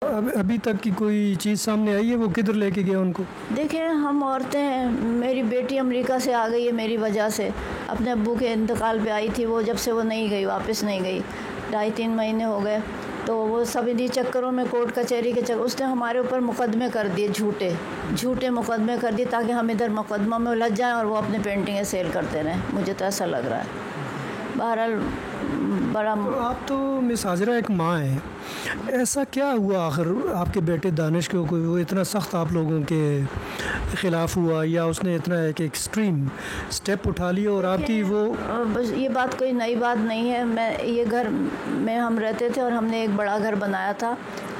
ابھی تک کی کوئی چیز سامنے آئی ہے؟ وہ کدھر لے کے گیا ان کو؟ دیکھیں ہم عورتیں ہیں، میری بیٹی امریکہ سے آ گئی ہے میری وجہ سے، اپنے ابو کے انتقال پہ آئی تھی وہ، جب سے وہ نہیں گئی واپس نہیں گئی، 2.5-3 مہینے ہو گئے، تو وہ سب انہی چکروں میں کورٹ کچہری کے چکر، اس نے ہمارے اوپر مقدمے کر دیے، جھوٹے مقدمے کر دیے تاکہ ہم ادھر مقدمہ میں الجھ جائیں اور وہ اپنے پینٹنگیں سیل کرتے رہیں، مجھے تو ایسا لگ رہا ہے۔ بہرحال بڑا آپ تو مس حاجرہ ایک ماں ہیں، ایسا کیا ہوا آخر آپ کے بیٹے دانش کو کوئی وہ اتنا سخت آپ لوگوں کے خلاف ہوا، یا اس نے اتنا ایک ایکسٹریم سٹیپ اٹھا لیا اور آپ کی وہ؟ بس یہ بات کوئی نئی بات نہیں ہے، یہ گھر میں ہم رہتے تھے اور ہم نے ایک بڑا گھر بنایا تھا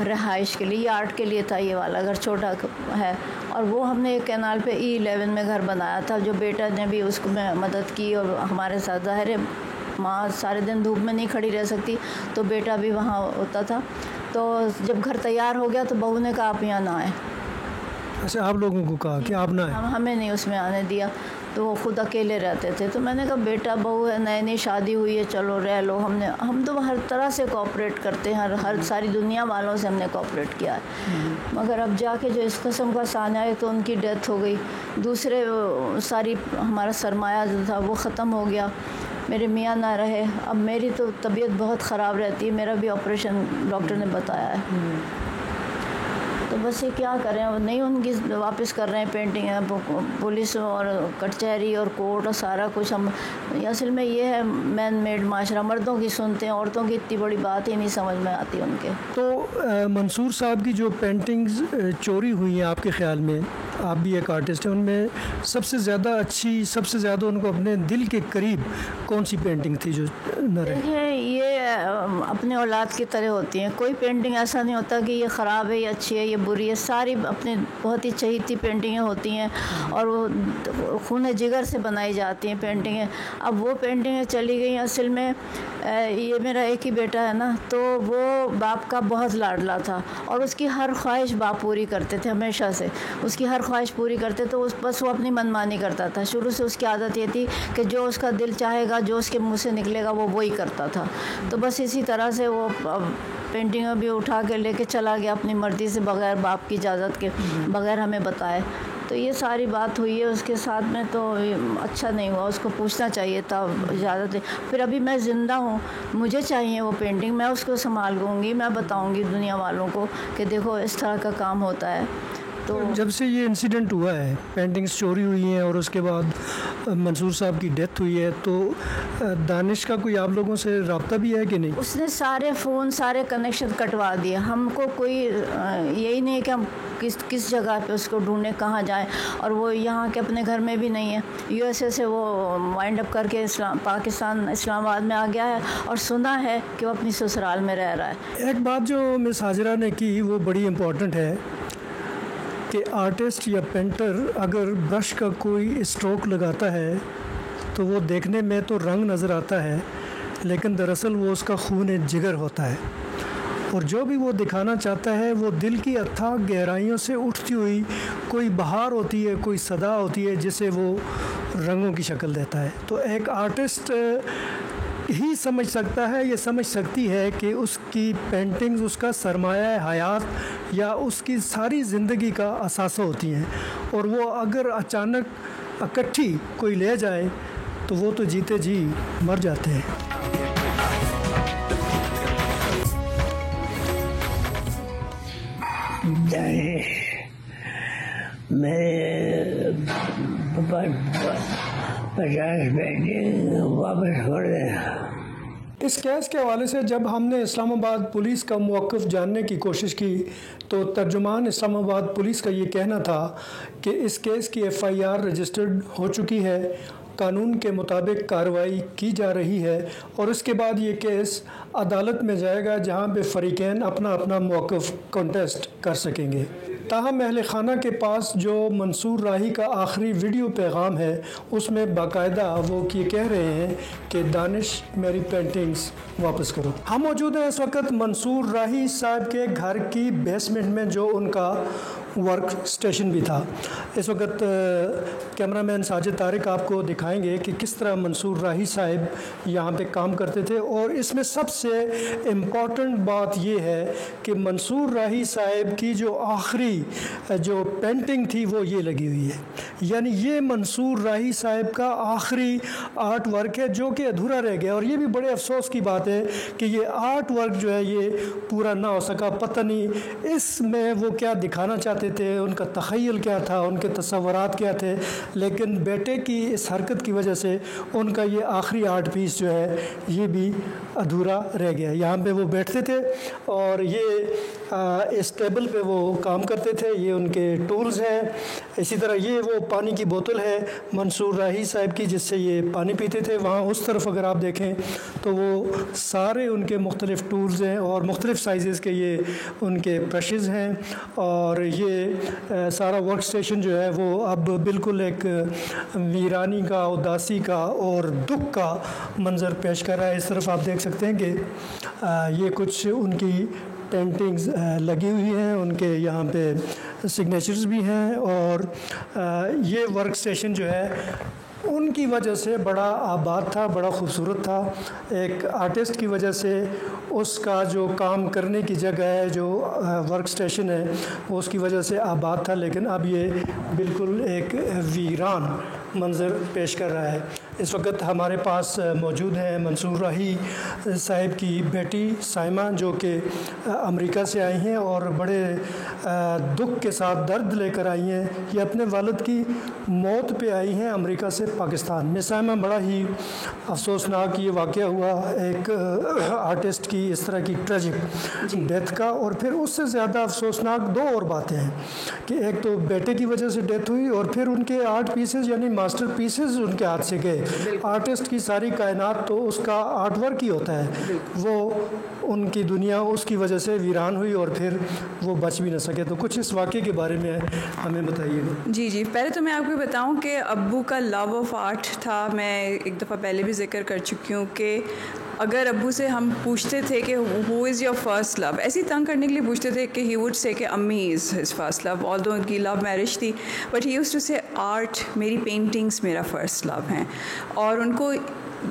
رہائش کے لیے، یہ آرٹ کے لیے تھا، یہ والا گھر چھوٹا ہے، اور وہ ہم نے ایک کینال پہ E11 میں گھر بنایا تھا، جو بیٹا نے بھی اس کو میں مدد کی اور ہمارے ساتھ، ظاہر ہے ماں سارے دن دھوپ میں نہیں کھڑی رہ سکتی تو بیٹا بھی وہاں ہوتا تھا، تو جب گھر تیار ہو گیا تو بہو نے کہا آپ یہاں نہ آئیں۔ اچھا، آپ لوگوں کو کہا کہ آپ نہ آئیں؟ ہمیں نہیں اس میں آنے دیا، تو وہ خود اکیلے رہتے تھے، تو میں نے کہا بیٹا بہو ہے، نئی شادی ہوئی ہے، چلو رہ لو، ہم تو ہر طرح سے کوآپریٹ کرتے ہیں، ہر ساری دنیا والوں سے ہم نے کوآپریٹ کیا ہے، مگر اب جا کے جو اس قسم کا سانحہ ہے تو ان کی ڈیتھ ہو گئی، دوسرے ساری ہمارا سرمایہ جو تھا وہ ختم ہو گیا، میرے میاں نہ رہے، اب میری تو طبیعت بہت خراب رہتی ہے، میرا بھی آپریشن ڈاکٹر نے بتایا ہے، تو بس یہ کیا کریں، نہیں ان کی واپس کر رہے ہیں پینٹنگ، پولیس اور کچہری اور کورٹ اور سارا کچھ، ہم اصل میں یہ ہے مین میڈ معاشرہ، مردوں کی سنتے ہیں، عورتوں کی اتنی بڑی بات ہی نہیں سمجھ میں آتی ان کے۔ تو منصور صاحب کی جو پینٹنگز چوری ہوئی ہیں آپ کے خیال میں، آپ بھی ایک آرٹسٹ ہیں، ان میں سب سے زیادہ اچھی، سب سے زیادہ ان کو اپنے دل کے قریب کون سی پینٹنگ تھی جو نہ رہے؟ دیکھیں یہ اپنے اولاد کی طرح ہوتی ہیں، کوئی پینٹنگ ایسا نہیں ہوتا کہ یہ خراب ہے، یہ اچھی ہے، یہ بری ہے، ساری اپنی بہت ہی چہیتی پینٹنگیں ہوتی ہیں اور وہ خون جگر سے بنائی جاتی ہیں پینٹنگیں۔ اب وہ پینٹنگیں چلی گئی، اصل میں یہ میرا ایک ہی بیٹا ہے نا، تو وہ باپ کا بہت لاڈلا تھا اور اس کی ہر خواہش باپ پوری کرتے تھے، ہمیشہ سے اس کی ہر خواہش پوری کرتے، تو بس وہ اپنی منمانی کرتا تھا، شروع سے اس کی عادت یہ تھی کہ جو اس کا دل چاہے گا، جو اس کے منہ سے نکلے گا وہ وہی کرتا تھا، تو بس اسی طرح سے وہ پینٹنگیں بھی اٹھا کے لے کے چلا گیا اپنی مرضی سے، بغیر باپ کی اجازت کے، بغیر ہمیں بتائے، تو یہ ساری بات ہوئی ہے اس کے ساتھ میں، تو اچھا نہیں ہوا، اس کو پوچھنا چاہیے تھا اجازت۔ پھر ابھی میں زندہ ہوں، مجھے چاہیے وہ پینٹنگ، میں اس کو سنبھال لوں گی، میں بتاؤں گی دنیا والوں کو کہ دیکھو اس طرح کا کام ہوتا ہے۔ تو جب سے یہ انسیڈنٹ ہوا ہے، پینٹنگز چوری ہوئی ہیں اور اس کے بعد منصور صاحب کی ڈیتھ ہوئی ہے، تو دانش کا کوئی آپ لوگوں سے رابطہ بھی ہے کہ نہیں؟ اس نے سارے فون، سارے کنیکشن کٹوا دیے، ہم کو کوئی یہی نہیں ہے کہ ہم کس جگہ پہ اس کو ڈھونڈیں، کہاں جائیں، اور وہ یہاں کے اپنے گھر میں بھی نہیں ہے، USA سے وہ وائنڈ اپ کر کے پاکستان اسلام آباد میں آ گیا ہے، اور سنا ہے کہ وہ اپنی سسرال میں رہ رہا ہے۔ ایک بات جو مس حاجرہ نے کی وہ بڑی امپورٹنٹ ہے کہ آرٹسٹ یا پینٹر اگر برش کا کوئی اسٹروک لگاتا ہے تو وہ دیکھنے میں تو رنگ نظر آتا ہے، لیکن دراصل وہ اس کا خون جگر ہوتا ہے، اور جو بھی وہ دکھانا چاہتا ہے وہ دل کی اتھاہ گہرائیوں سے اٹھتی ہوئی کوئی بہار ہوتی ہے، کوئی صدا ہوتی ہے جسے وہ رنگوں کی شکل دیتا ہے۔ تو ایک آرٹسٹ ہی سمجھ سکتا ہے، یہ سمجھ سکتی ہے کہ اس کی پینٹنگز اس کا سرمایہ حیات یا اس کی ساری زندگی کا اثاثہ ہوتی ہیں، اور وہ اگر اچانک اکٹھی کوئی لے جائے تو وہ تو جیتے جی مر جاتے ہیں۔ میں 50 پینٹنگ واپس کر دیں۔ اس کیس کے حوالے سے جب ہم نے اسلام آباد پولیس کا موقف جاننے کی کوشش کی تو ترجمان اسلام آباد پولیس کا یہ کہنا تھا کہ اس کیس کی FIR رجسٹرڈ ہو چکی ہے، قانون کے مطابق کارروائی کی جا رہی ہے، اور اس کے بعد یہ کیس عدالت میں جائے گا جہاں پہ فریقین اپنا اپنا موقف کنٹیسٹ کر سکیں گے۔ تاہم اہل خانہ کے پاس جو منصور راہی کا آخری ویڈیو پیغام ہے اس میں باقاعدہ وہ یہ کہہ رہے ہیں کہ دانش میری پینٹنگز واپس کرو. ہم موجود ہیں اس وقت منصور راہی صاحب کے گھر کی بیسمنٹ میں جو ان کا ورک سٹیشن بھی تھا. اس وقت کیمرہ مین ساجد طارق آپ کو دکھائیں گے کہ کس طرح منصور راہی صاحب یہاں پہ کام کرتے تھے, اور اس میں سب سے امپورٹنٹ بات یہ ہے کہ منصور راہی صاحب کی جو آخری جو پینٹنگ تھی وہ یہ لگی ہوئی ہے. یعنی یہ منصور راہی صاحب کا آخری آرٹ ورک ہے جو کہ ادھورا رہ گیا, اور یہ بھی بڑے افسوس کی بات ہے کہ یہ آرٹ ورک جو ہے یہ پورا نہ ہو سکا. پتہ نہیں اس میں وہ کیا دکھانا چاہتے تھے, ان کا تخیل کیا تھا, ان کے تصورات کیا تھے, لیکن بیٹے کی اس حرکت کی وجہ سے ان کا یہ آخری آرٹ پیس جو ہے یہ بھی ادھورا رہ گیا. یہاں پہ وہ بیٹھتے تھے اور یہ اس ٹیبل پہ وہ کام کرتے تھے, یہ ان کے ٹولز ہیں. اسی طرح یہ وہ پانی کی بوتل ہے منصور راہی صاحب کی جس سے یہ پانی پیتے تھے. وہاں اس طرف اگر آپ دیکھیں تو وہ سارے ان کے مختلف ٹولز ہیں اور مختلف سائزز کے یہ ان کے برشز ہیں, اور یہ سارا ورک سٹیشن جو ہے وہ اب بالکل ایک ویرانی کا, اداسی کا اور دکھ کا منظر پیش کر رہا ہے. اس طرف آپ دیکھ سکتے ہیں کہ یہ کچھ ان کی پینٹنگز لگی ہوئی ہیں, ان کے یہاں پہ سگنیچرز بھی ہیں, اور یہ ورک سٹیشن جو ہے ان کی وجہ سے بڑا آباد تھا, بڑا خوبصورت تھا. ایک آرٹسٹ کی وجہ سے اس کا جو کام کرنے کی جگہ ہے, جو ورک سٹیشن ہے, وہ اس کی وجہ سے آباد تھا, لیکن اب یہ بالکل ایک ویران منظر پیش کر رہا ہے. اس وقت ہمارے پاس موجود ہیں منصور راہی صاحب کی بیٹی سائمہ, جو کہ امریکہ سے آئی ہیں اور بڑے دکھ کے ساتھ درد لے کر آئی ہیں. یہ اپنے والد کی موت پہ آئی ہیں امریکہ سے پاکستان میں. سائمہ, بڑا ہی افسوسناک یہ واقعہ ہوا ایک آرٹسٹ کی اس طرح کی ٹریجک ڈیتھ کا, اور پھر اس سے زیادہ افسوسناک دو اور باتیں ہیں کہ ایک تو بیٹے کی وجہ سے ڈیتھ ہوئی, اور پھر ان کے آرٹ پیسز یعنی ماسٹر پیسز ان کے ہاتھ سے گئے. آرٹسٹ کی ساری کائنات تو اس کا آرٹ ورک ہی ہوتا ہے, وہ ان کی دنیا اس کی وجہ سے ویران ہوئی اور پھر وہ بچ بھی نہ سکے. تو کچھ اس واقعے کے بارے میں ہمیں بتائیے گا. جی, پہلے تو میں آپ کو بتاؤں کہ ابو کا لو آف آرٹ تھا. میں ایک دفعہ پہلے بھی ذکر کر چکی ہوں کہ اگر ابو سے ہم پوچھتے تھے کہ ہو از یور فرسٹ لو, ایسی تنگ کرنے کے لیے پوچھتے تھے کہ ہی وڈ سے کہ امی از ہز فرسٹ لو, آل دو ان کی لو میرج تھی, بٹ ہی یوز ٹو سے آرٹ, میری پینٹنگس میرا فرسٹ لو ہیں. اور ان کو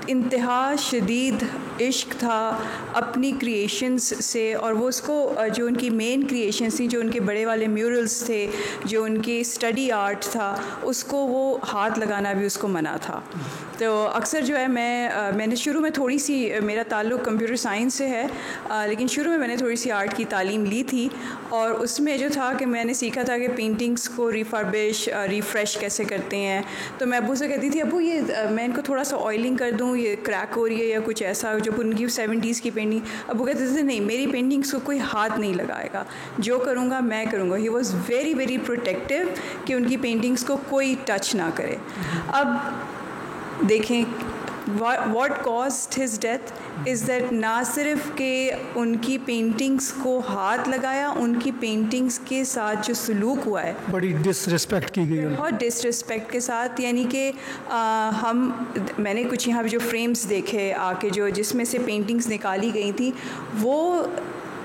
انتہا شدید عشق تھا اپنی کریشنز سے, اور وہ اس کو جو ان کی مین کریشنز تھیں, جو ان کے بڑے والے میورلز تھے, جو ان کی اسٹڈی آرٹ تھا, اس کو وہ ہاتھ لگانا بھی اس کو منع تھا. تو اکثر جو ہے میں نے شروع میں تھوڑی سی, میرا تعلق کمپیوٹر سائنس سے ہے, لیکن شروع میں نے تھوڑی سی آرٹ کی تعلیم لی تھی, اور اس میں جو تھا کہ میں نے سیکھا تھا کہ پینٹنگس کو ریفربش ریفریش کیسے کرتے ہیں. تو میں ابو سے کہتی تھی, ابو یہ میں ان کو تھوڑا سا آئلنگ کر دوں, یہ کریک ہو رہی ہے یا کچھ ایسا, جب ان کی 70s کی پینٹنگ. ابو کہتے تھے نہیں, میری پینٹنگس کو کوئی ہاتھ نہیں لگائے گا, جو کروں گا میں کروں گا. He was very very protective کہ ان کی پینٹنگس کو کوئی ٹچ نہ کرے. اب دیکھیں what caused his death is that نہ صرف کہ ان کی پینٹنگس کو ہاتھ لگایا, ان کی پینٹنگس کے ساتھ جو سلوک ہوا ہے بڑی ڈس رسپیکٹ کی گئی, بہت ڈس رسپیکٹ کے ساتھ. یعنی کہ میں نے کچھ یہاں پہ جو فریمز دیکھے آ کے جس میں سے پینٹنگس نکالی گئی تھیں, وہ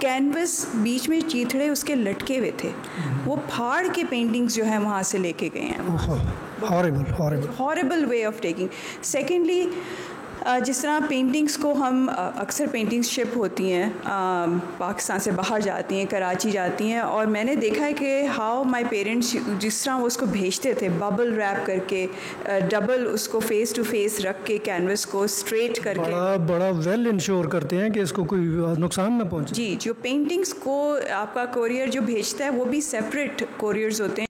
کینوس بیچ میں چیتھڑے اس کے لٹکے ہوئے تھے, وہ پھاڑ کے پینٹنگس جو ہے وہاں سے لے کے گئے ہیں. ہارریبل وے آف ٹیکنگ. سیکنڈلی, جس طرح پینٹنگس کو ہم اکثر پینٹنگس شپ ہوتی ہیں پاکستان سے باہر جاتی ہیں, کراچی جاتی ہیں, اور میں نے دیکھا ہے کہ ہاؤ مائی پیرنٹس جس طرح وہ اس کو بھیجتے تھے ببل ریپ کر کے, ڈبل اس کو فیس ٹو فیس رکھ کے کینوس کو اسٹریٹ کر کے بڑا ویل انشور کرتے ہیں کہ اس کو کوئی نقصان نہ پہنچے. جی, جو پینٹنگس کو آپ کا کوریئر جو بھیجتا ہے وہ بھی سیپریٹ کوریئرز ہوتے ہیں.